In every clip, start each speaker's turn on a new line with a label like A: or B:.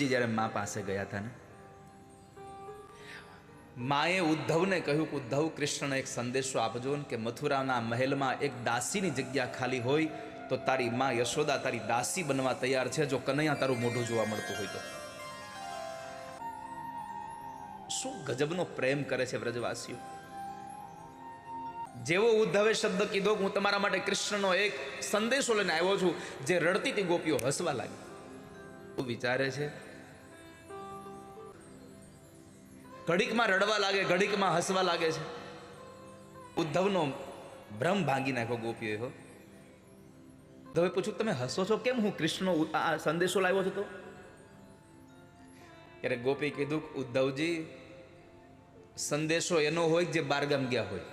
A: જ્યારે મા પાસે ગયા હતા ને, માએ ઉદ્ધવને કહ્યું કે ઉદ્ધવ, કૃષ્ણને એક સંદેશો આપજો ને કે મથુરાના મહેલમાં એક દાસીની જગ્યા ખાલી હોય તો તારી મા યશોદા તારી દાસી બનવા તૈયાર છે, જો કનૈયા તારું મોઢું જોવા મળતું હોય તો. શું ગજબનો પ્રેમ કરે છે વ્રજવાસીઓ. જેવો ઉદ્ધવે શબ્દ કીધો કે હું તમારા માટે કૃષ્ણનો એક સંદેશો લઈને આવ્યો છું, જે રડતી હતી ગોપીઓ હસવા લાગી. વિચારે છે, ઘડીકમાં રડવા લાગે, ઘડીકમાં હસવા લાગે છે. ઉદ્ધવનો ભ્રમ ભાંગી નાખ્યો ગોપીઓએ. હો, ઉદ્ધવે પૂછ્યું, તમે હસો છો કેમ? હું કૃષ્ણનો આ સંદેશો લાવ્યો છું તો. ત્યારે ગોપી કીધું, ઉદ્ધવજી, સંદેશો એનો હોય જે બારગામ ગયા હોય.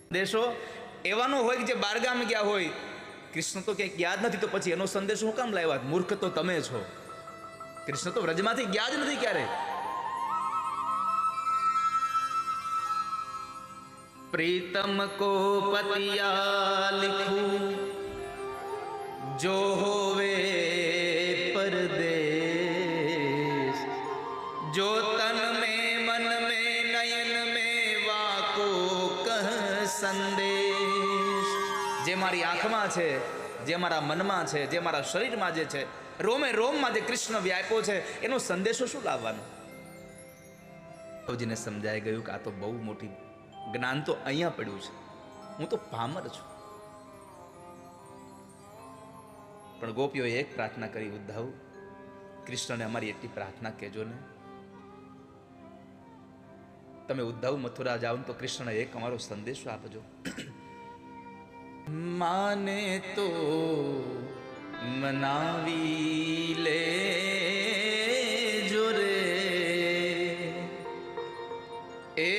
A: સંદેશો એવાનો હોય જે બારગામ ગયા હોય. કૃષ્ણ તો ક્યાંક યાદ નથી, તો પછી એનો સંદેશો હું કામ લાવ્યા? મૂર્ખ તો તમે છો. કૃષ્ણ તો વ્રજમાંથી ગયા જ નથી ક્યારે. प्रीतम को पतिया लिखूं जो होवे परदेश, जो तन में मन में नयन में वाको कह संदेश. जे मारी आँखમાં છે, જે મારા મનમાં છે, જે મારા શરીરમાં જે છે, રોમે રોમમાં જે કૃષ્ણ વ્યાપ્યો છે, એનો સંદેશો શું લાવવાનો? પ્રભુજીને સમજાઈ ગયું કે આ તો બહુ મોટી જ્ઞાન તો અહીંયા પડ્યું છે, હું તો પામર છું. પણ ગોપીઓએ એક પ્રાર્થના કરી, ઉદ્ધવ, કૃષ્ણને અમારી એટલી પ્રાર્થના કહેજો ને, તમે ઉદ્ધવ મથુરા જાઓ તો કૃષ્ણને એક અમારો સંદેશો આપજો. માને તો મનાવી લે જો રે એ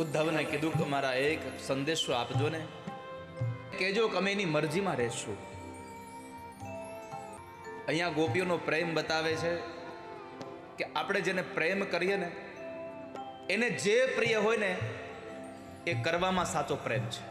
A: ઉદ્ધવને કીધું કે મારા એક સંદેશો આપજો ને, કહેજો કે અમે એની મરજીમાં રહેશું. અહીંયા ગોપીઓનો પ્રેમ બતાવે છે કે આપણે જેને પ્રેમ કરીએ ને, એને જે પ્રિય હોય ને એ કરવામાં સાચો પ્રેમ છે.